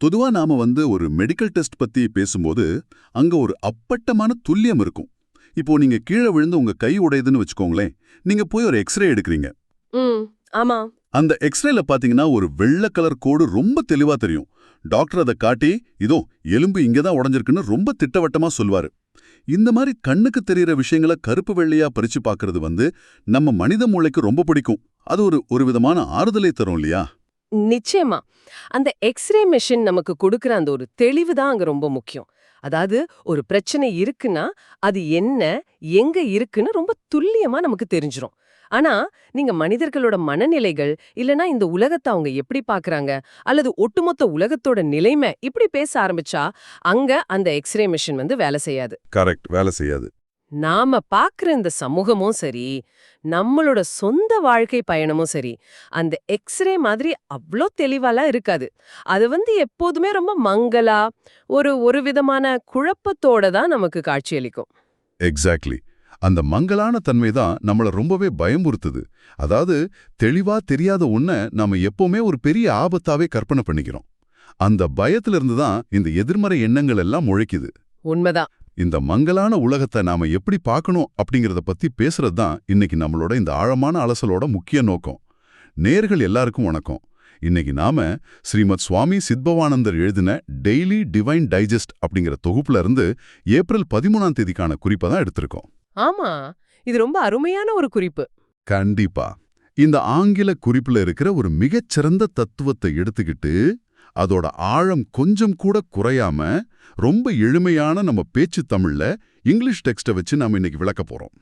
பொதுவா நாம ஒரு மெடிக்கல் டெஸ்ட் பத்தி பேசும்போது அங்க ஒரு அப்பட்டமான துல்லியம் இருக்கும். இப்போ நீங்க கீழே விழுந்து உங்க கை உடையுதுன்னு வச்சுக்கோங்களேன், நீங்க போய் ஒரு எக்ஸ்ரே எடுக்கிறீங்க. ம் ஆமா. அந்த எக்ஸ்ரேல பாத்தீங்கன்னா ஒரு வெள்ளை கலர் கோடு ரொம்ப தெளிவா தெரியும். டாக்டர் அதை காட்டி, இதோ எலும்பு இங்கதான் உடைஞ்சிருக்குன்னு ரொம்ப திட்டவட்டமா சொல்வாரு. இந்த மாதிரி கண்ணுக்கு தெரியற விஷயங்களை கருப்பு வெள்ளையா பறிச்சு பார்க்கறது நம்ம மனித மூளைக்கு ரொம்ப பிடிக்கும். அது ஒரு விதமான ஆறுதலை தரும் இல்லையா? நிச்சயமா. அந்த எக்ஸ்ரே மெஷின் நமக்கு கொடுக்கிற அந்த ஒரு தெளிவு தான் அங்க ரொம்ப முக்கியம். அதாவது ஒரு பிரச்சனை இருக்குன்னா, அது என்ன, எங்க இருக்குன்னு ரொம்ப துல்லியமா நமக்கு தெரிஞ்சிரும். ஆனா, நீங்க மனிதர்களோட மனநிலைகள், இல்லனா இந்த உலகத்த அவங்க எப்படி பார்க்கறாங்க, அல்லது ஒட்டுமொத்த உலகத்தோட நிலைமை இப்படி பேச ஆரம்பிச்சா, அங்க அந்த எக்ஸ்ரே மெஷின் வேலை செய்யாது. கரெக்ட், வேலை செய்யாது. நாம பார்க்குற இந்த சமூகமும் சரி, நம்மளோட சொந்த வாழ்க்கை பயணமும் சரி, அந்த எக்ஸ்ரே மாதிரி அவ்ளோ தெளிவாலாம் இருக்காது. அது எப்போதுமே ரொம்ப மங்கலா, ஒரு விதமான குழப்பத்தோட தான் நமக்கு காட்சியளிக்கும். எக்ஸாக்ட்லி. அந்த மங்கலான தன்மை தான் நம்மள ரொம்பவே பயமுறுத்துது. அதாவது தெளிவா தெரியாத ஒன்ன நாம எப்பவுமே ஒரு பெரிய ஆபத்தாவே கற்பனை பண்ணிக்கிறோம். அந்த பயத்திலிருந்து தான் இந்த எதிர்மறை எண்ணங்கள் எல்லாம் முளைக்குது. உண்மைதான். இந்த மங்கலான உலகத்தை நாம எப்படி பார்க்கணும் அப்படிங்கறத பத்தி பேசுறது தான் இன்னைக்கு நம்மளோட இந்த ஆழமான அலசலோட முக்கிய நோக்கம். நேயர்கள் எல்லாருக்கும் வணக்கம். இன்னைக்கு நாம ஸ்ரீமத் சுவாமி சித்பவானந்தர் எழுதின டெய்லி டிவைன் டைஜஸ்ட் அப்படிங்கிற தொகுப்புல இருந்து ஏப்ரல் 13ஆம் தேதிக்கான குறிப்பை தான் எடுத்திருக்கோம். ஆமா, இது ரொம்ப அருமையான ஒரு குறிப்பு. கண்டிப்பா. இந்த ஆங்கில குறிப்புல இருக்கிற ஒரு மிகச்சிறந்த தத்துவத்தை எடுத்துக்கிட்டு அதோட ஆழம் கொஞ்சம் கூட குறையாம ரொம்ப எளிமையான நம்ம பேச்சு தமிழ்ல இங்கிலீஷ் டெக்ஸ்ட வச்சு நாம இன்னைக்கு விளக்க போறோம்.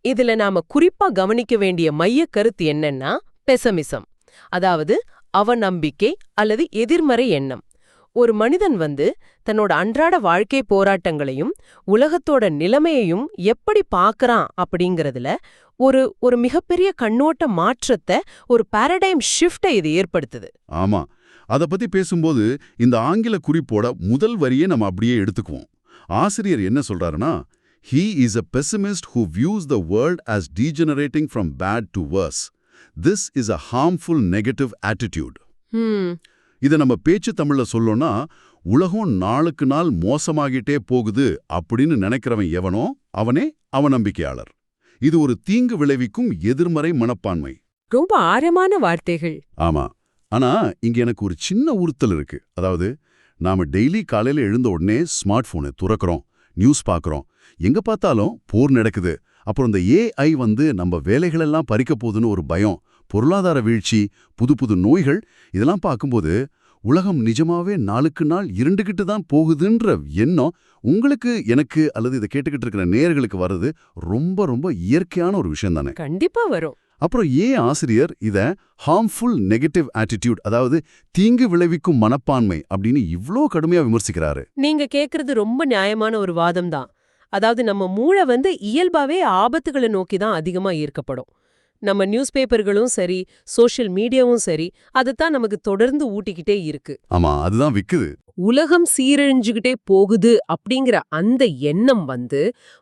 இதுல நாம குறிப்பா கவனிக்க வேண்டிய மைய கருத்து என்னன்னா பெசமிசம், அதாவது அவநம்பிக்கை அல்லது எதிர்மறை எண்ணம். ஒரு மனிதன் தன்னோட அன்றாட வாழ்க்கை போராட்டங்களையும் உலகத்தோட நிலைமையையும் எப்படி பார்க்கறான் அப்படிங்கறதுல ஒரு மிகப்பெரிய கண்ணோட்ட மாற்றத்தை, ஒரு பாரடைம் ஷிஃப்டை இது ஏற்படுத்துது. ஆமா, அத பத்தி பேசும்போது இந்த ஆங்கில குறிப்போட முதல் வரியை நம்ம அப்படியே எடுத்துக்குவோம். ஆசிரியர் என்ன சொல்றாருன்னா, he is a pessimist who views the world as degenerating from bad to worse. This is a harmful negative attitude. இத நம்ம பேச்சு தமிழ்ல சொல்லோம்னா, உலகம் நாளுக்கு நாள் மோசமாகிட்டே போகுது அப்படின்னு நினைக்கிறவன் எவனோ அவனே அவநம்பிக்கையாளர். இது ஒரு தீங்கு விளைவிக்கும் எதிர்மறை மனப்பான்மை. ரொம்ப ஆழமான வார்த்தைகள். ஆமா. ஆனா இங்க எனக்கு ஒரு சின்ன உறுத்தல் இருக்கு. அதாவது நாம டெய்லி காலையில எழுந்த உடனே ஸ்மார்ட் போனை துறக்கிறோம், நியூஸ் பார்க்கறோம், எங்க பார்த்தாலும் போர் நடக்குது. அப்புறம் இந்த ஏஐ நம்ம வேலைகளெல்லாம் பறிக்க போகுதுன்னு ஒரு பயம், பொருளாதார வீழ்ச்சி, புது புது நோய்கள், இதெல்லாம் பார்க்கும்போது உலகம் நிஜமாவே நாளுக்கு நாள் இருண்டுகிட்டு தான் போகுதுன்ற எண்ணம் உங்களுக்கு, எனக்கு அல்லது இதை கேட்டுக்கிட்டு இருக்கிற நேயர்களுக்கு வர்றது ரொம்ப ரொம்ப இயற்கையான ஒரு விஷயம் தானே? கண்டிப்பா வரும். அப்புறம் ஏன் ஆசிரியர் இத ஹார்ம்ஃபுல் நெகட்டிவ் ஆட்டிடியூட், அதாவது தீங்கு விளைவிக்கும் மனப்பான்மை அப்படின்னு இவ்ளோ கடுமையா விமர்சிக்கிறாரு? நீங்க கேக்குறது ரொம்ப நியாயமான ஒரு வாதம் தான். அதாவது நம்ம மூளை இயல்பாவே ஆபத்துகளை நோக்கி தான் அதிகமா ஈர்க்கப்படும். நம்ம நியூஸ் பேப்பர்களும் சரி, சோஷியல் மீடியாவும் சரி, அதுதான் நமக்கு தொடர்ந்து ஊட்டிக்கிட்டே இருக்கு. ஆமா, அதுதான் விக்குது. உலகம் சீரழிஞ்சுகிட்டே போகுது அப்படிங்கிற அந்த எண்ணம்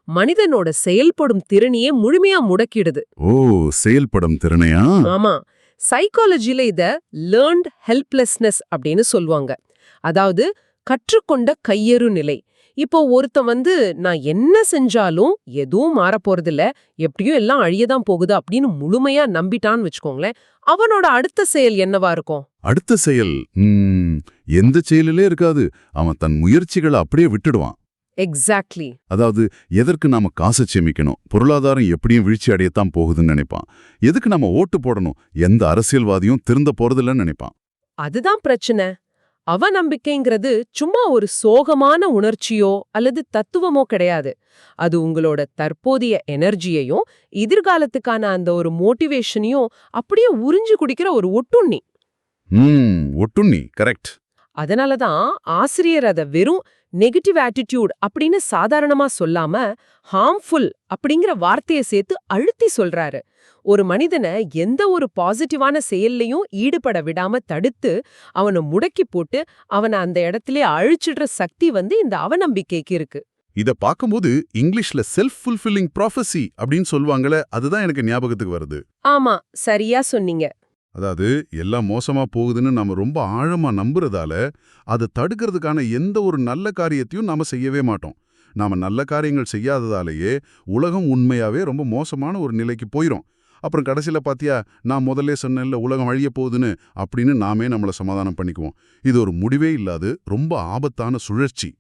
மனிதனோட செயல்படும் திறனையே முழுமையா முடக்கிடுது. ஓ, செயல்படும் திறனையா? ஆமா, சைக்காலஜில இத லேர்ன்ட் ஹெல்ப்லெஸ்னஸ் அப்படின்னு சொல்லுவாங்க. அதாவது கற்றுக்கொண்ட கையறு நிலை. இப்போ ஒருத்தன் நான் என்ன செஞ்சாலும் எதுவும் மாறப்போறதில்ல, எப்படியும் எல்லாம் அழியதான் போகுது அப்படின்னு முழுமையா நம்பிட்டான்னு வச்சுக்கோங்களேன், அவனோட அடுத்த செயல் என்னவா இருக்கும்? அடுத்த செயல் எந்த செயலிலே இருக்காது. அவன் தன் முயற்சிகளை அப்படியே விட்டுடுவான். எக்ஸாக்ட்லி. அதாவது எதற்கு நாம காசு சேமிக்கணும், பொருளாதாரம் எப்படியும் வீழ்ச்சி அடையத்தான் போகுதுன்னு நினைப்பான். எதுக்கு நாம ஓட்டு போடணும், எந்த அரசியல்வாதியும் திருந்த போறதில்லன்னு நினைப்பான். அதுதான் பிரச்சனை. அவநம்பிக்கைங்கிறது சும்மா ஒரு சோகமான உணர்ச்சியோ அல்லது தத்துவமோ கிடையாது. அது உங்களோட தற்போதைய எனர்ஜியையும் எதிர்காலத்துக்கான அந்த ஒரு மோட்டிவேஷனையும் அப்படியே உறிஞ்சு குடிக்கிற ஒரு ஒட்டுண்ணி. ஒட்டுண்ணி, கரெக்ட். அதனாலதான் ஆசிரியர் அத வெறும் நெகட்டிவ் ஆட்டிடியூட் அப்படின்னு சாதாரணமா சொல்லாம ஹார்ம்ஃபுல் அப்படிங்கிற வார்த்தையை சேர்த்து அழுத்தி சொல்றாரு. ஒரு மனிதனை எந்த ஒரு பாசிட்டிவான செயல்லையும் ஈடுபட விடாம தடுத்து அவனை முடக்கி போட்டு அவனை அந்த இடத்திலே அழிச்சிடுற சக்தி இந்த அவநம்பிக்கைக்கு இருக்கு. இத பார்க்கும்போது இங்கிலீஷ்ல செல்ஃப் ஃபுல்ஃபில்லிங் ப்ராஃபஸி அப்படின்னு சொல்லுவாங்களே, அதுதான் எனக்கு ஞாபகத்துக்கு வருது. ஆமா, சரியா சொன்னீங்க. அதாவது எல்லாம் மோசமா போகுதுன்னு நாம ரொம்ப ஆழமா நம்புறதால அதை தடுக்கிறதுக்கான எந்த ஒரு நல்ல காரியத்தையும் நாம செய்யவே மாட்டோம். நாம நல்ல காரியங்கள் செய்யாததாலேயே உலகம் உண்மையாவே ரொம்ப மோசமான ஒரு நிலைக்கு போயிரும். அப்புறம் கடைசியில பாத்தியா, நான் முதல்ல சொன்னேன்ல உலகம் அழிய போகுதுன்னு, அப்படின்னு நாமே நம்மள சமாதானம் பண்ணிக்குவோம். இது ஒரு முடிவே இல்லாது ரொம்ப ஆபத்தான சுழற்சி.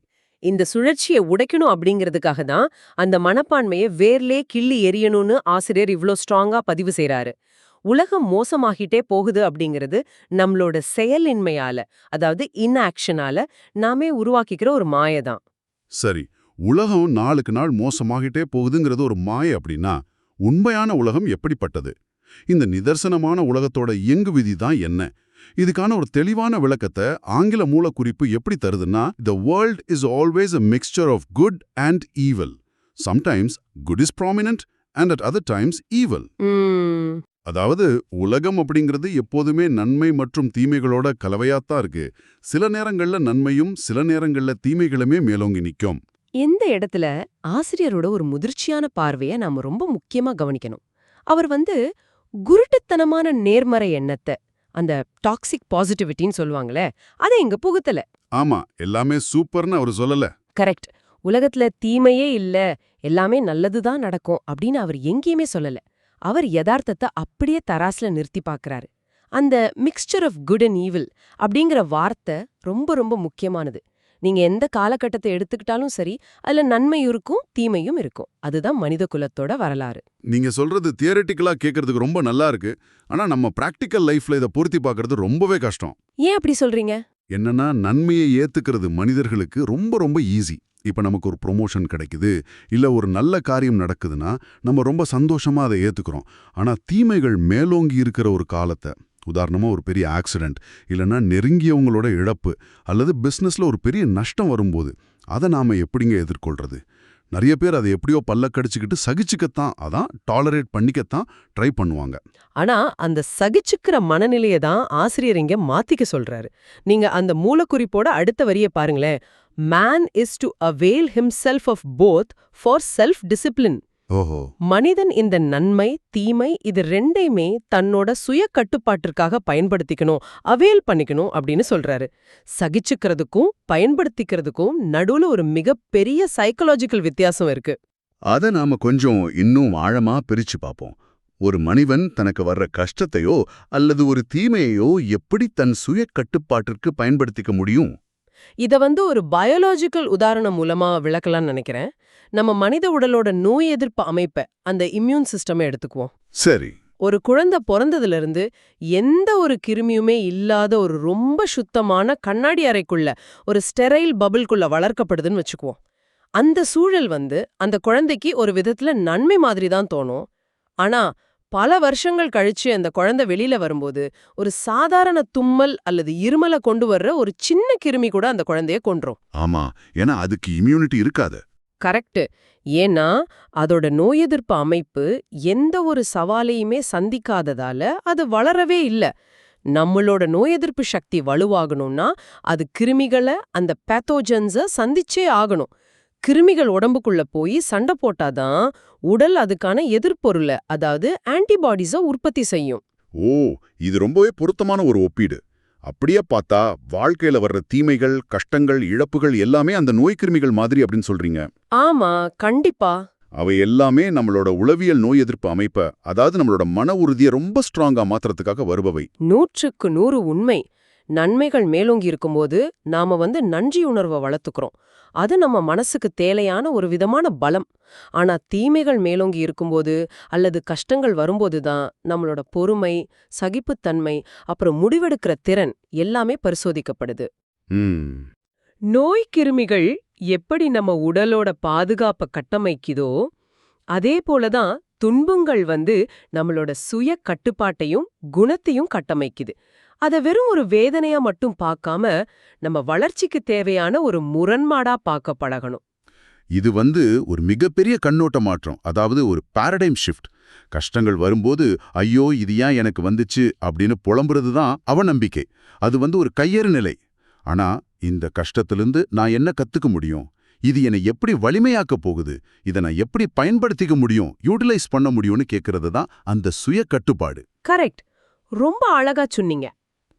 இந்த சுழற்சியை உடைக்கணும் அப்படிங்கிறதுக்காக தான் அந்த மனப்பான்மையை வேர்லே கிள்ளி எறியணும்னு ஆசிரியர் இவ்ளோ ஸ்ட்ராங்கா பதிவு செய்றாரு. உலகம் மோசமாகிட்டே போகுது அப்படிங்கிறது நம்மளோட செயலின்மையால, அதாவது இன்ஆக்ஷனால நாமே உருவாக்கிக்கிற ஒரு மாயை தான். சரி, உலகம் நாளுக்கு நாள் மோசமாகிட்டே போகுதுங்கிறது ஒரு மாயை அப்படின்னா, உண்மையான உலகம் எப்படிப்பட்டது? இந்த நிதர்சனமான உலகத்தோட இயங்கு விதி தான் என்ன? இதுக்கான ஒரு தெளிவான விளக்கத்தை ஆங்கில மூலக்குறிப்பு எப்படி தருதுன்னா, "The world is always a mixture of good and evil. Sometimes good is prominent and at other times evil." அதாவது உலகம் அப்படிங்கிறது எப்போதுமே நன்மை மற்றும் தீமைகளோட கலவையாத்தான் இருக்கு. சில நேரங்கள்ல நன்மையும் சில நேரங்கள்ல தீமைகளுமே மேலோங்கி நிக்கும். இந்த இடத்துல ஆசிரியரோட ஒரு முதிர்ச்சியான பார்வையை நாம ரொம்ப முக்கியமா கவனிக்கணும். அவர் குருட்டுத்தனமான நேர்மறை எண்ணத்தை, அந்த டாக்ஸிக் பாசிட்டிவிட்டின்னு சொல்லுவாங்களே, அதை இங்க புகுத்தல. ஆமா, எல்லாமே சூப்பர்னு அவர் சொல்லல. கரெக்ட். உலகத்துல தீமையே இல்ல, எல்லாமே நல்லதுதான் நடக்கும் அப்படின்னு அவர் எங்கேயுமே சொல்லல. அவர் யதார்த்தத்தை அப்படியே தராசுல நிறுத்தி பார்க்கறாரு. அந்த mixture of good and evil அப்படிங்கிற வார்த்தை ரொம்ப ரொம்ப முக்கியமானது. நீங்க எந்த காலகட்டத்தை எடுத்துக்கிட்டாலும் சரி, அதுல நன்மையும் இருக்கும் தீமையும் இருக்கும். அதுதான் மனித குலத்தோட வரலாறு. நீங்க சொல்றது தியரிட்டிக்கலா கேட்கறதுக்கு ரொம்ப நல்லா இருக்கு. ஆனா நம்ம பிராக்டிக்கல் லைஃப்ல இதை பொருத்தி பார்க்கறது ரொம்பவே கஷ்டம். ஏன் அப்படி சொல்றீங்க? என்னன்னா, நன்மையை ஏத்துக்கிறது மனிதர்களுக்கு ரொம்ப ரொம்ப ஈஸி. இப்ப நமக்கு ஒரு ப்ரொமோஷன் கிடைக்குது, இல்ல ஒரு நல்ல காரியம் நடக்குதுன்னா நம்ம ரொம்ப சந்தோஷமா அதை ஏத்துக்கிறோம். ஆனா தீமைகள் மேலோங்கி இருக்கிற ஒரு காலத்தை, உதாரணமா ஒரு பெரிய ஆக்சிடென்ட், இல்லைன்னா நெருங்கியவங்களோட இழப்பு, அல்லது பிசினஸ்ல ஒரு பெரிய நஷ்டம் வரும்போது அதை நாம எப்படிங்க எதிர்கொள்றது? நிறைய பேர் அதை எப்படியோ பல்ல கடிச்சுக்கிட்டு சகிச்சுக்கத்தான், அதான் டாலரேட் பண்ணிக்கத்தான் ட்ரை பண்ணுவாங்க. ஆனா அந்த சகிச்சுக்கிற மனநிலையை தான் ஆசிரியர் இங்க மாத்திக்க சொல்றாரு. நீங்க அந்த மூலக்குறிப்போட அடுத்த வரியை பாருங்களேன். Man is to avail himself of both for self-discipline. ஓஹோ. மனிதன் இந்த நன்மை தீமை இது ரெண்டையுமே தன்னோட சுய கட்டுப்பாட்டிற்காக பயன்படுத்திக்கணும், அவேல் பண்ணிக்கணும் அப்படின்னு சொல்றாரு. சகிச்சுக்கிறதுக்கும் பயன்படுத்திக்கிறதுக்கும் நடுவுல ஒரு மிகப்பெரிய சைக்கலாஜிக்கல் வித்தியாசம் இருக்கு. அதை நாம கொஞ்சம் இன்னும் ஆழமா பிரிச்சு பார்ப்போம். ஒரு மனிதன் தனக்கு வர்ற கஷ்டத்தையோ அல்லது ஒரு தீமையையோ எப்படி தன் சுய கட்டுப்பாட்டிற்கு பயன்படுத்திக்க முடியும்? இத ஒரு பயாலஜிக்கல் உதாரணம் மூலமா விளக்கலாம்னு நினைக்கிறேன். நம்ம மனித உடலோட நோய் எதிர்ப்பு அமைப்பை, அந்த இம்யூன் சிஸ்டமை எடுத்துக்குவோம். சரி. ஒரு குழந்தை பிறந்ததுல இருந்து எந்த ஒரு கிருமியுமே இல்லாத ஒரு ரொம்ப சுத்தமான கண்ணாடி அறைக்குள்ள, ஒரு ஸ்டெரைல் பபிள்குள்ள வளர்க்கப்படுதுன்னு வச்சுக்குவோம். அந்த சூழல் அந்த குழந்தைக்கு ஒரு விதத்துல நன்மை மாதிரி தான் தோணும். ஆனா பல வருஷங்கள் கழிச்சு அந்த குழந்தை வெளியில வரும்போது ஒரு சாதாரண தும்மல் அல்லது இருமலை கொண்டு வர்ற ஒரு சின்ன கிருமி கூட அந்த குழந்தைய கொன்றும். ஆமா, ஏன்னா அதுக்கு இம்யூனிட்டி இருக்காது. கரெக்ட். ஏன்னா அதோட நோய் எதிர்ப்பு அமைப்பு எந்த ஒரு சவாலையுமே சந்திக்காததால அது வளரவே இல்ல. நம்மளோட நோய் எதிர்ப்பு சக்தி வலுவாகணும்னா அது கிருமிகளை, அந்த பேத்தோஜன்ஸ சந்திச்சே ஆகணும். கிருமிகள் உடம்புக்குள்ள போய் சண்டை போட்டாதான் உடல் அதுக்கான எதிர்ப்பொருளை, அதாவது ஆன்டிபாடிஸ உற்பத்தி செய்யும். ஓ, இது ரொம்பவே பொருத்தமான ஒரு ஒப்பீடு. அப்படியே பார்த்தா வாழ்க்கையில வர்ற தீமைகள், கஷ்டங்கள், இழப்புகள் எல்லாமே அந்த நோய்க்கிருமிகள் மாதிரி அப்படின்னு சொல்றீங்க. ஆமா, கண்டிப்பா. அவை எல்லாமே நம்மளோட உளவியல் நோய் எதிர்ப்பு அமைப்பை, அதாவது நம்மளோட மன உறுதியை ரொம்ப ஸ்ட்ராங்கா மாத்துறதுக்காக வருபவை. 100க்கு 100 உண்மை. நன்மைகள் மேலோங்கி இருக்கும்போது நாம நன்றி உணர்வை வளர்த்துக்கிறோம். அது நம்ம மனசுக்கு தேவையான ஒரு விதமான பலம். ஆனா தீமைகள் மேலோங்கி இருக்கும்போது அல்லது கஷ்டங்கள் வரும்போது தான் நம்மளோட பொறுமை, சகிப்புத்தன்மை, அப்புறம் முடிவெடுக்கிற திறன் எல்லாமே பரிசோதிக்கப்படுது. நோய் கிருமிகள் எப்படி நம்ம உடலோட பாதுகாப்பை கட்டமைக்குதோ அதே போலதான் துன்பங்கள் நம்மளோட சுய கட்டுப்பாட்டையும் குணத்தையும் கட்டமைக்குது. அத வெறும் ஒரு வேதனையா மட்டும் பார்க்காம நம்ம வளர்ச்சிக்கு தேவையான ஒரு முரண்பாடா பார்க்க பழகணும். இது ஒரு மிகப்பெரிய கண்ணோட்ட மாற்றம், அதாவது ஒரு பாரடைம் ஷிஃப்ட். கஷ்டங்கள் வரும்போது ஐயோ இது ஏன் எனக்கு வந்துச்சு அப்படின்னு புலம்புறது தான் அவநம்பிக்கை. அது ஒரு கையறு நிலை. ஆனா இந்த கஷ்டத்திலிருந்து நான் என்ன கத்துக்க முடியும், இது என்னை எப்படி வலிமையாக்க போகுது, இதை நான் எப்படி பயன்படுத்திக்க முடியும், யூட்டிலைஸ் பண்ண முடியும்னு கேட்கறது தான் அந்த சுய கட்டுப்பாடு. கரெக்ட். ரொம்ப அழகா சொன்னீங்க.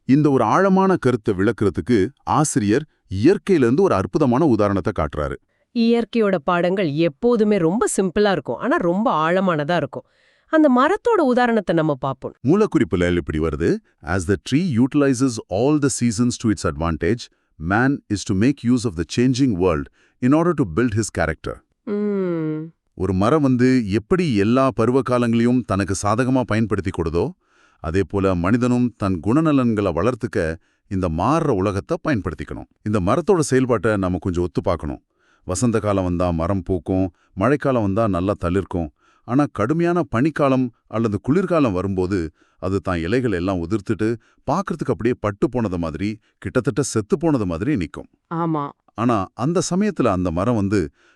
இந்த ஒரு ஆழமான கருத்தை விளக்குறதுக்கு ஆசிரியர் இயற்கையிலிருந்து ஒரு அற்புதமான உதாரணத்தை காட்டுறாரு. இயற்கையோட பாடங்கள் எப்போதுமே ரொம்ப சிம்பிளா இருக்கும், ஆனா ரொம்ப ஆழமானதா இருக்கும். அந்த மரத்தோட உதாரணத்தை நம்ம பார்ப்போம். மூலக்குறிப்புல இப்படி வருது: as the tree utilizes all the seasons to its advantage, man is to make use of the changing world in order to build his character. ம், ஒரு மரம் எப்படி எல்லா பருவகாலங்களையும் தனக்கு சாதகமா பயன்படுத்தி கொடுதோ, அதே போல மனிதனும் தன் குணநலன்களை வளர்த்துக்க இந்த மாறுற உலகத்தை பயன்படுத்திக்கணும். இந்த மரத்தோட செயல்பாட்டை நம்ம கொஞ்சம் ஒத்து பார்க்கணும். வசந்த காலம் வந்தா மரம் பூக்கும், மழைக்காலம் வந்தா நல்லா தளிர்க்கும். ஆனா கடுமையான பனிக்காலம் அல்லது குளிர்காலம் வரும்போது அது தான் இலைகள் எல்லாம் உதிர்த்துட்டு பார்க்கறதுக்கு அப்படியே பட்டு போனது மாதிரி, கிட்டத்தட்ட செத்து போனது மாதிரி நிற்கும். ஆமா. ஆனா அந்த சமயத்துல அந்த மரம்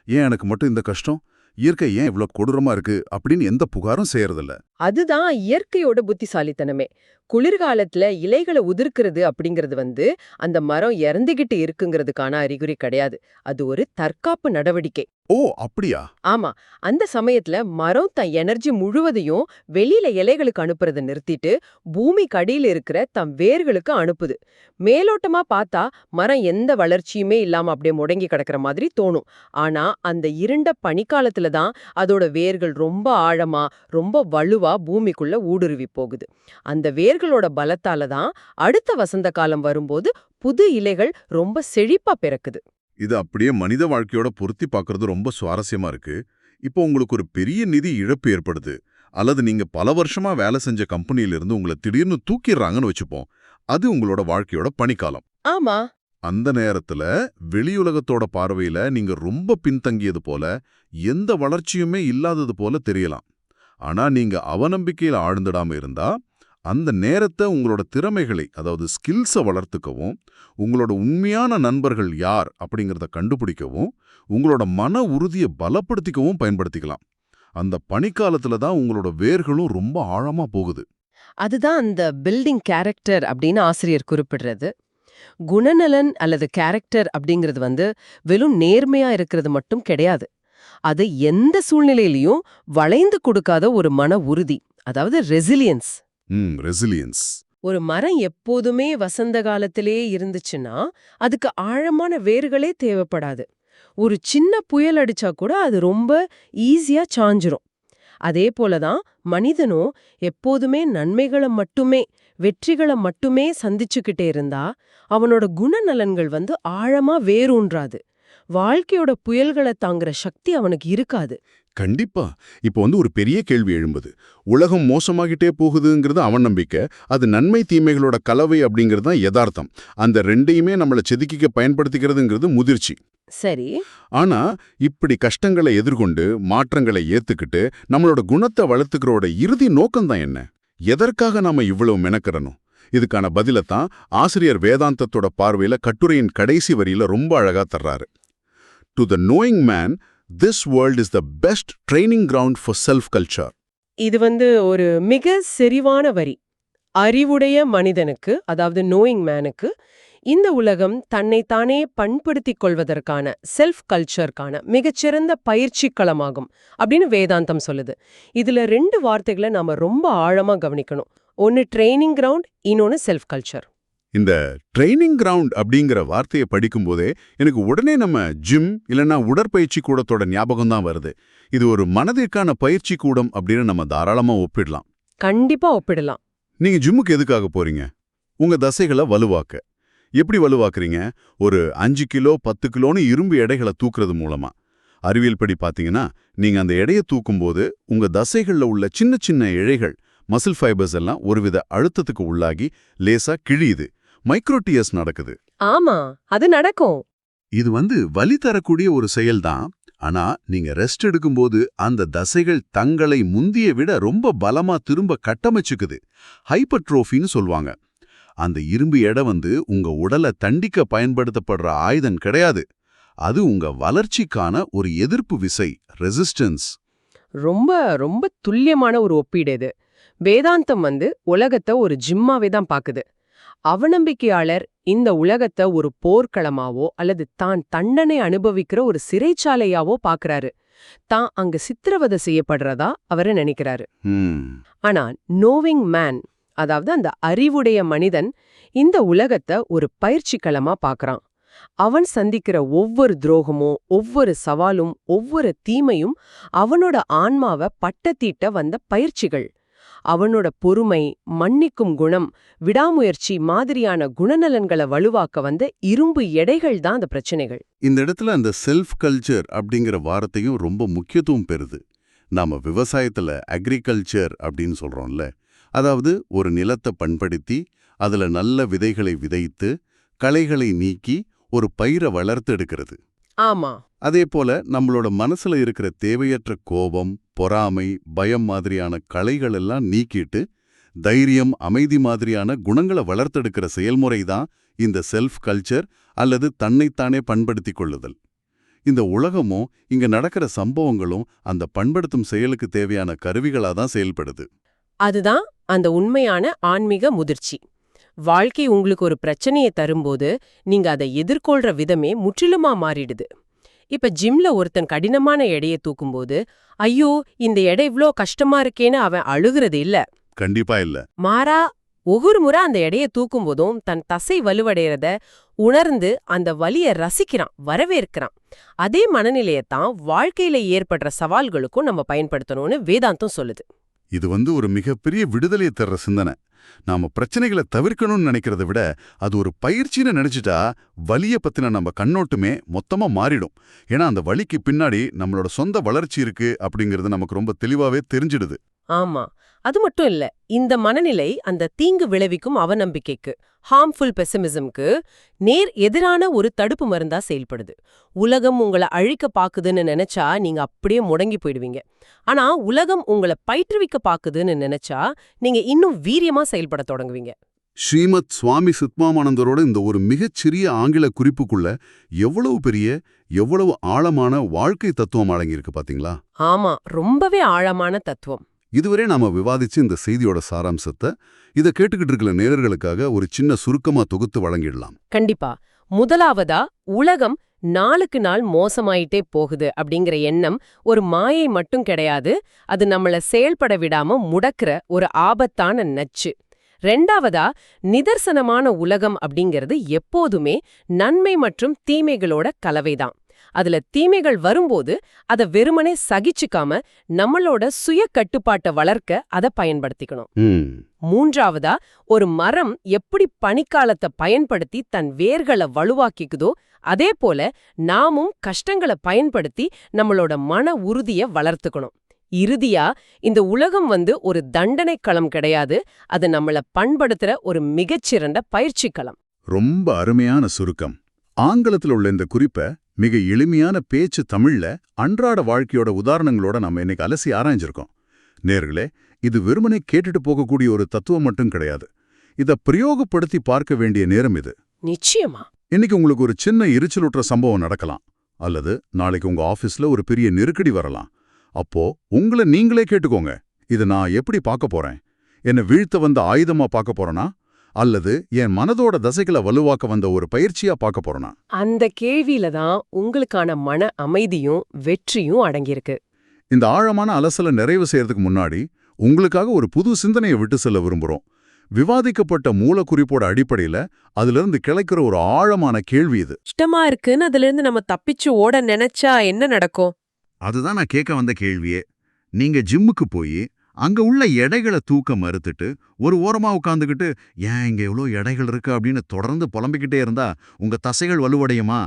ஏன் எனக்கு மட்டும் இந்த கஷ்டம், இயற்கை ஏன் இவ்ளோ கொடூரமா இருக்கு அப்படின்னு எந்த புகாரும் செய்யறதில்ல. அதுதான் இயற்கையோட புத்திசாலித்தனமே. குளிர்காலத்துல இலைகளை உதிர்க்கிறது அப்படிங்கிறது அந்த மரம் இறந்துகிட்டு இருக்குங்கிறதுக்கான அறிகுறி கிடையாது. அது ஒரு தற்காப்பு நடவடிக்கை. ஓ, அப்படியா? ஆமா. அந்த சமயத்துல மரம் தன் எனர்ஜி முழுவதையும் வெளியில இலைகளுக்கு அனுப்புறதை நிறுத்திட்டு பூமிக்கு அடியில இருக்கிற தம் வேர்களுக்கு அனுப்புது. மேலோட்டமா பார்த்தா மரம் எந்த வளர்ச்சியுமே இல்லாம அப்படியே முடங்கி கிடக்கிற மாதிரி தோணும். ஆனா அந்த இருண்ட பனிக்காலத்துல தான் அதோட வேர்கள் ரொம்ப ஆழமா, ரொம்ப வலுவா பூமிக்குள்ள ஊடுருவி போகுது. அந்த வேர்களோட பலத்தால தான் அடுத்த வசந்த காலம் வரும்போது புது இலைகள் ரொம்ப செழிப்பா பிறக்குது. இது அப்படியே மனித வாழ்க்கையோட பொருத்தி பார்க்கறது ரொம்ப சுவாரஸ்யமா இருக்கு. இப்போ உங்களுக்கு ஒரு பெரிய நிதி இழப்பு ஏற்படுது, அல்லது நீங்க பல வருஷமா வேலை செஞ்ச கம்பெனியிலிருந்து உங்களை திடீர்னு தூக்கிடுறாங்கன்னு வச்சுப்போம். அது உங்களோட வாழ்க்கையோட பனிக்காலம். ஆமா. அந்த நேரத்துல வெளியுலகத்தோட பார்வையில நீங்க ரொம்ப பின்தங்கியது போல, எந்த வளர்ச்சியுமே இல்லாதது போல தெரியலாம். ஆனா நீங்க அவநம்பிக்கையில ஆழ்ந்துடாம இருந்தா, அந்த நேரத்தை உங்களோட திறமைகளை, அதாவது ஸ்கில்ஸை வளர்த்துக்கவும், உங்களோட உண்மையான நண்பர்கள் யார் அப்படிங்கிறத கண்டுபிடிக்கவும், உங்களோட மன உறுதியை பலப்படுத்திக்கவும் பயன்படுத்திக்கலாம். அந்த பனிக்காலத்துல தான் உங்களோட வேர்களும் ரொம்ப ஆழமா போகுது. அதுதான் அந்த பில்டிங் கேரக்டர் அப்படின்னு ஆசிரியர் குறிப்பிடுறது. குணநலன் அல்லது கேரக்டர் அப்படிங்கிறது வெறும் நேர்மையா இருக்கிறது மட்டும் கிடையாது. அது எந்த சூழ்நிலையிலையும் வளைந்து கொடுக்காத ஒரு மன உறுதி, அதாவது ரெசிலியன்ஸ். ரெசிலியன்ஸ். ஒரு மரம் எப்போதுமே வசந்த காலத்திலே இருந்துச்சுன்னா அதுக்கு ஆழமான வேர்களே தேவைப்படாது. ஒரு சின்ன புயல் அடிச்சா கூட அது ரொம்ப ஈஸியா சாஞ்சிரும். அதே போலதான் மனிதனும் எப்போதுமே நன்மைகளை மட்டுமே, வெற்றிகளை மட்டுமே சந்திச்சுக்கிட்டே இருந்தா அவனோட குணநலன்கள் ஆழமா வேரூன்றாது. வாழ்க்கையோட புயல்களை தாங்குற சக்தி அவனுக்கு இருக்காது. கண்டிப்பா. இப்போ ஒரு பெரிய கேள்வி எழும்புது. உலகம் மோசமாகிட்டே போகுதுங்கிறது அவநம்பிக்கை, அது நன்மை தீமைகளோட கலவை அப்படிங்கிறது தான் யதார்த்தம். அந்த ரெண்டையுமே நம்மளை செதுக்கிக்க பயன்படுத்திக்கிறதுங்கிறது முதிர்ச்சி. சரி. ஆனா இப்படி கஷ்டங்களை எதிர்கொண்டு மாற்றங்களை ஏத்துக்கிட்டு நம்மளோட குணத்தை வளர்த்துக்கிறோட இறுதி நோக்கம்தான் என்ன? எதற்காக நாம இவ்வளவு மெனக்கிறணும்? இதுக்கான பதிலத்தான் ஆசிரியர் வேதாந்தத்தோட பார்வையில கட்டுரையின் கடைசி வரியில ரொம்ப அழகா தர்றாரு. To the knowing man, this world is the best training ground for self-culture. இது ஒரு மிக செறிவான வரி. அறிவுடைய மனிதனுக்கு, அதாவது நோயிங் மேனுக்கு, இந்த உலகம் தன்னைத்தானே பண்படுத்திக் கொள்வதற்கான செல்ஃப் கல்ச்சருக்கான மிகச்சிறந்த பயிற்சி களமாகும் அப்படின்னு வேதாந்தம் சொல்லுது. இதுல 2 வார்த்தைகளை நாம ரொம்ப ஆழமா கவனிக்கணும். ஒன்னு ட்ரைனிங் கிரவுண்ட், இன்னொன்னு செல்ஃப் கல்ச்சர். இந்த ட்ரைனிங் கிரவுண்ட் அப்படிங்கிற வார்த்தையை படிக்கும்போதே எனக்கு உடனே நம்ம ஜிம் இல்லைன்னா உடற்பயிற்சி கூடத்தோட ஞாபகம் தான் வருது. இது ஒரு மனதிற்கான பயிற்சி கூடம் அப்படின்னு நம்ம தாராளமா ஒப்பிடலாம். கண்டிப்பா ஒப்பிடலாம். நீங்க ஜிம்முக்கு எதுக்காக போறீங்க? உங்க தசைகளை வலுவாக்க. எப்படி வலுவாக்குறீங்க? ஒரு 5 கிலோ 10 கிலோன்னு இரும்பு எடைகளை தூக்குறது மூலமா. அறிவியல் படி பார்த்தீங்கன்னா, நீங்க அந்த எடையை தூக்கும்போது உங்க தசைகள்ல உள்ள சின்ன சின்ன இழைகள், மசில் ஃபைபர்ஸ் எல்லாம் ஒருவித அழுத்தத்துக்கு உள்ளாகி லேசா கிழியுது. மைக்ரோடியஸ் நடக்குது. ஆமா, அது நடக்கும். இது வலி தரக்கூடிய ஒரு செயல்தான். ஆனா நீங்க ரெஸ்ட் எடுக்கும்போது அந்த தசைகள் தங்களை முந்திய விட ரொம்ப பலமா திரும்ப கட்டமைச்சுக்குது. ஹைப்பர்ட்ரோஃபின்னு சொல்வாங்க. அந்த இரும்பு எடை உங்க உடலை தண்டிக்க பயன்படுத்தப்படுற ஆயுதம் கிடையாது. அது உங்க வளர்ச்சிக்கான ஒரு எதிர்ப்பு விசை, ரெசிஸ்டன்ஸ். ரொம்ப ரொம்ப துல்லியமான ஒரு ஒப்பீடு இது. வேதாந்தம் உலகத்தை ஒரு ஜிம்மாவே தான் பாக்குது. அவநம்பிக்கையாளர் இந்த உலகத்தை ஒரு போர்க்களமாவோ அல்லது தான் தண்டனை அனுபவிக்கிற ஒரு சிறைச்சாலையாவோ பாக்குறாரு. தான் அங்க சித்திரவதை செய்யப்படுறதா அவரை நினைக்கிறாரு. ஆனா நோவிங் மேன், அதாவது அந்த அறிவுடைய மனிதன் இந்த உலகத்தை ஒரு பயிற்சிக்களமா பார்க்கறான். அவன் சந்திக்கிற ஒவ்வொரு துரோகமும், ஒவ்வொரு சவாலும், ஒவ்வொரு தீமையும் அவனோட ஆன்மாவை பட்டத்தீட்ட வந்த பயிற்சிகள். அவனோட பொறுமை, மன்னிக்கும் குணம், விடாமுயற்சி மாதிரியான குணநலன்களை வலுவாக்க வந்த இரும்பு எடைகள் தான் அந்த பிரச்சனைகள். இந்த இடத்துல அந்த செல்ஃப் கல்ச்சர் அப்படிங்கிற வார்த்தையும் ரொம்ப முக்கியத்துவம் பெறுது. நாம விவசாயத்துல அக்ரிகல்ச்சர் அப்படின்னு சொல்றோம்ல, அதாவது ஒரு நிலத்தை பண்படுத்தி அதுல நல்ல விதைகளை விதைத்து களைகளை நீக்கி ஒரு பயிரை வளர்த்து எடுக்கிறது. ஆமா. அதே போல நம்மளோட மனசுல இருக்கிற தேவையற்ற கோபம், பொறாமை, பயம் மாதிரியான களைகள் எல்லாம் நீக்கிட்டு தைரியம், அமைதி மாதிரியான குணங்களை வளர்த்தெடுக்கிற செயல்முறை தான் இந்த செல்ஃப் கல்ச்சர் அல்லது தன்னைத்தானே பண்படுத்திக் கொள்ளுதல். இந்த உலகமும் இங்க நடக்கிற சம்பவங்களும் அந்த பண்படுத்தும் செயலுக்கு தேவையான கருவிகளா தான் செயல்படுது. அதுதான் அந்த உண்மையான ஆன்மீக முதிர்ச்சி. வாழ்க்கை உங்களுக்கு ஒரு பிரச்சனையை தரும்போது நீங்க அதை எதிர்கொள்ற விதமே முற்றிலுமா மாறிடுது. இப்ப ஜிம்ல ஒருத்தன் கடினமான எடையை தூக்கும்போது, ஐயோ இந்த எடை இவ்ளோ கஷ்டமா இருக்கேன்னு அவன் அழுகுறது இல்ல. கண்டிப்பா இல்ல. மாறா ஒவ்வொரு முறை அந்த எடையை தூக்கும் போதும் தன் தசை வலுவடைறத உணர்ந்து அந்த வலியை ரசிக்கிறான், வரவேற்கிறான். அதே மனநிலையத்தான் வாழ்க்கையில ஏற்படுற சவால்களுக்கும் நம்ம பயன்படுத்தணும்னு வேதாந்தம் சொல்லுது. இது ஒரு மிகப்பெரிய விடுதலையை தர்ற சிந்தனை. நாம பிரச்சனைகளை தவிர்க்கணும்னு நினைக்கிறத விட அது ஒரு பயிற்சின்னு நினைச்சிட்டா வலிய பத்தின நம்ம கண்ணோட்டமே மொத்தமா மாறிடும். ஏன்னா அந்த வலிக்கு பின்னாடி நம்மளோட சொந்த வளர்ச்சி இருக்கு அப்படிங்கிறது நமக்கு ரொம்ப தெளிவாவே தெரிஞ்சிடுது. ஆமா. அது மட்டும் இல்ல, இந்த மனநிலை அந்த தீங்கு விளைவிக்கும் அவநம்பிக்கைக்கு, ஹார்ம்ஃபுல் பெசிமிசம்க்கு நேர் எதிரான ஒரு தடுப்பு மருந்தா செயல்படுது. உலகம் உங்களை அழிக்க பாக்குதுன்னு நினைச்சா நீங்க அப்படியே முடங்கி போயிடுவீங்க. ஆனா உலகம் உங்களை பயிற்றுவிக்க பாக்குதுன்னு நினைச்சா நீங்க இன்னும் வீரியமா செயல்பட தொடங்குவீங்க. ஸ்ரீமத் சுவாமி சித்மானந்தரோட இந்த ஒரு மிகச்சிறிய ஆங்கில குறிப்புக்குள்ள எவ்வளவு பெரிய, எவ்வளவு ஆழமான வாழ்க்கை தத்துவம் அடங்கியிருக்கு பாத்தீங்களா? ஆமா, ரொம்பவே ஆழமான தத்துவம். இதுவரை நாம விவாதிச்சு இந்த செய்தியோட சாராம்சத்தை இத கேட்டுக்கிட்டு இருக்கிற நேயர்களுக்காக ஒரு சின்ன சுருக்கமா தொகுத்து வழங்கிடலாம். கண்டிப்பா. முதலாவதா, உலகம் நாளுக்கு நாள் மோசமாயிட்டே போகுது அப்படிங்கிற எண்ணம் ஒரு மாயை மட்டும் கிடையாது. அது நம்மள செயல்பட விடாம முடக்கிற ஒரு ஆபத்தான நச்சு. ரெண்டாவதா, நிதர்சனமான உலகம் அப்படிங்கிறது எப்போதுமே நன்மை மற்றும் தீமைகளோட கலவைதான். அதுல தீமைகள் வரும்போது அத வெறுமனே சகிச்சுக்காம நம்மளோட சுய கட்டுப்பாட்டை வளர்க்க அதை பயன்படுத்திக்கணும். மூன்றாவதா, ஒரு மரம் எப்படி பனிக்காலத்தை பயன்படுத்தி தன் வேர்களை வலுவாக்கிக்குதோ அதே போல நாமும் கஷ்டங்களை பயன்படுத்தி நம்மளோட மன உறுதியை வளர்த்துக்கணும். இறுதியா, இந்த உலகம் ஒரு தண்டனை களம் கிடையாது, அது நம்மள பண்படுத்துற ஒரு மிகச்சிறந்த பயிற்சி களம். ரொம்ப அருமையான சுருக்கம். ஆங்கிலத்தில் உள்ள இந்த குறிப்பை மிக எளிமையான பேச்சு தமிழ்ல அன்றாட வாழ்க்கையோட உதாரணங்களோட நம்ம இன்னைக்கு அலசி ஆராய்ஞ்சிருக்கோம். நேர்களே, இது வெறுமனே கேட்டுட்டு போகக்கூடிய ஒரு தத்துவம் மட்டும் கிடையாது. இத பிரயோகப்படுத்தி பார்க்க வேண்டிய நேரம் இது. நிச்சயமா. இன்னைக்கு உங்களுக்கு ஒரு சின்ன எரிச்சலுற்ற சம்பவம் நடக்கலாம், அல்லது நாளைக்கு உங்க ஆபீஸ்ல ஒரு பெரிய நெருக்கடி வரலாம். அப்போ உங்களை நீங்களே கேட்டுக்கோங்க, இதை நான் எப்படி பார்க்க போறேன்? என்னை வீழ்த்த வந்த ஆயுதமா பார்க்க போறேனா, அல்லது என் மனதோட தசைகளை வலுவாக்க வந்த ஒரு பயிற்சியா பார்க்க போறேனா? அந்த கேள்வியில தான் உங்களுக்கான மன அமைதியும் வெற்றியும் அடங்கியிருக்கு. இந்த ஆழமான அலசலை நிறைவு செய்யறதுக்கு முன்னாடி உங்களுக்காக ஒரு புது சிந்தனையை விட்டு செல்ல விரும்புறோம். விவாதிக்கப்பட்ட மூலக்குறிப்போட அடிப்படையில அதிலிருந்து கிளைக்கிற ஒரு ஆழமான கேள்வி இது. இஷ்டமா இருக்குன்னு அதிலிருந்து நம்ம தப்பிச்சு ஓட நினைச்சா என்ன நடக்கும்? அதுதான் நான் கேட்க வந்த கேள்வியே. நீங்க ஜிம்முக்கு போய் அங்க உள்ள எடைகளை தூக்க மறுத்துட்டு ஒரு ஓரமா உட்காந்துக்கிட்டு ஏன் இங்க எவ்வளோ எடைகள் இருக்கு அப்படின்னு தொடர்ந்து புலம்பிக்கிட்டே இருந்தா உங்க தசைகள் வலுவடையுமா?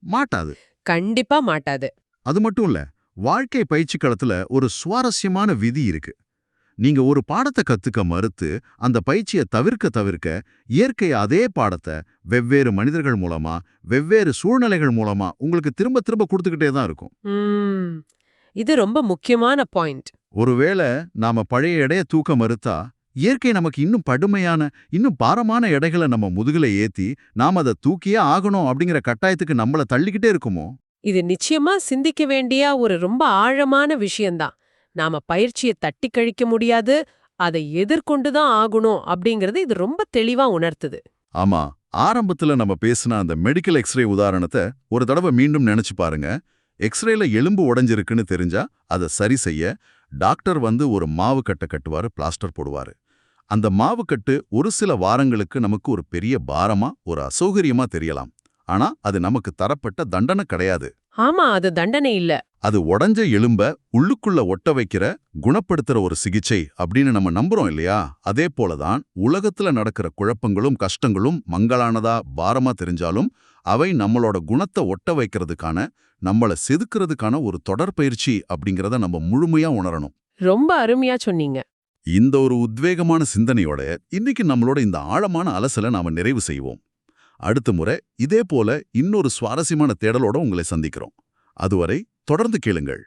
மாட்டாது. கண்டிப்பா மாட்டாது. அது மட்டும் இல்ல, வாழ்க்கை பயிற்சி களத்துல ஒரு சுவாரஸ்யமான விதி இருக்கு. நீங்க ஒரு பாடத்தை கத்துக்க மறுத்து அந்த பயிற்சியை தவிர்க்க இயற்கை அதே பாடத்தை வெவ்வேறு மனிதர்கள் மூலமா, வெவ்வேறு சூழ்நிலைகள் மூலமா உங்களுக்கு திரும்ப திரும்ப கொடுத்துக்கிட்டே தான் இருக்கும். இது ரொம்ப முக்கியமான பாயிண்ட். ஒருவேளை நாம பழைய எடையை தூக்க மறுத்தா இயற்கை நமக்கு இன்னும் படுமையான, இன்னும் பாரமான எடைகளை நம்ம முதுகுல ஏத்தி நாம அதை தூக்கியே ஆகணும் அப்படிங்கிற கட்டாயத்துக்கு நம்மள தள்ளிக்கிட்டே இருக்குமோ? இது நிச்சயமா சிந்திக்க வேண்டிய ஒரு ரொம்ப ஆழமான விஷயம்தான். நாம பயிற்சியை தட்டி கழிக்க முடியாது, அதை எதிர்கொண்டுதான் ஆகணும் அப்படிங்கறது இது ரொம்ப தெளிவா உணர்த்துது. ஆமா, ஆரம்பத்துல நம்ம பேசின அந்த மெடிக்கல் எக்ஸ்ரே உதாரணத்தை ஒரு தடவை மீண்டும் நினைச்சு பாருங்க. எக்ஸ்ரேல எலும்பு உடைஞ்சிருக்குன்னு தெரிஞ்சா அதை சரி செய்ய டாக்டர் ஒரு மாவு கட்டை கட்டுவாரு, பிளாஸ்டர் போடுவாரு. அந்த மாவுக்கட்டு ஒரு சில வாரங்களுக்கு நமக்கு ஒரு பெரிய பாரமா, ஒரு அசௌகரியமா தெரியலாம். ஆனா அது நமக்கு தரப்பட்ட தண்டனை கிடையாது. ஆமா, அது தண்டனை இல்ல. அது உடைஞ்ச எலும்ப உள்ளுக்குள்ள ஒட்ட வைக்கிற, குணப்படுத்துற ஒரு சிகிச்சை அப்படின்னு நம்ம நம்புறோம் இல்லையா? அதே போலதான் உலகத்துல நடக்கிற குழப்பங்களும் கஷ்டங்களும் மங்கலானதா, பாரமா தெரிஞ்சாலும் அவை நம்மளோட குணத்தை ஒட்ட வைக்கிறதுக்கான, நம்மள செதுக்கிறதுக்கான ஒரு தொடர்பயிற்சி அப்படிங்கறத நம்ம முழுமையா உணரணும். ரொம்ப அருமையா சொன்னீங்க. இந்த ஒரு உத்வேகமான சிந்தனையோட இன்னைக்கு நம்மளோட இந்த ஆழமான அலசலை நாம நிறைவு செய்வோம். அடுத்த முறை இதே போல இன்னொரு சுவாரஸ்யமான தேடலோட உங்களை சந்திக்கிறோம். அதுவரை தொடர்ந்து கேளுங்கள்.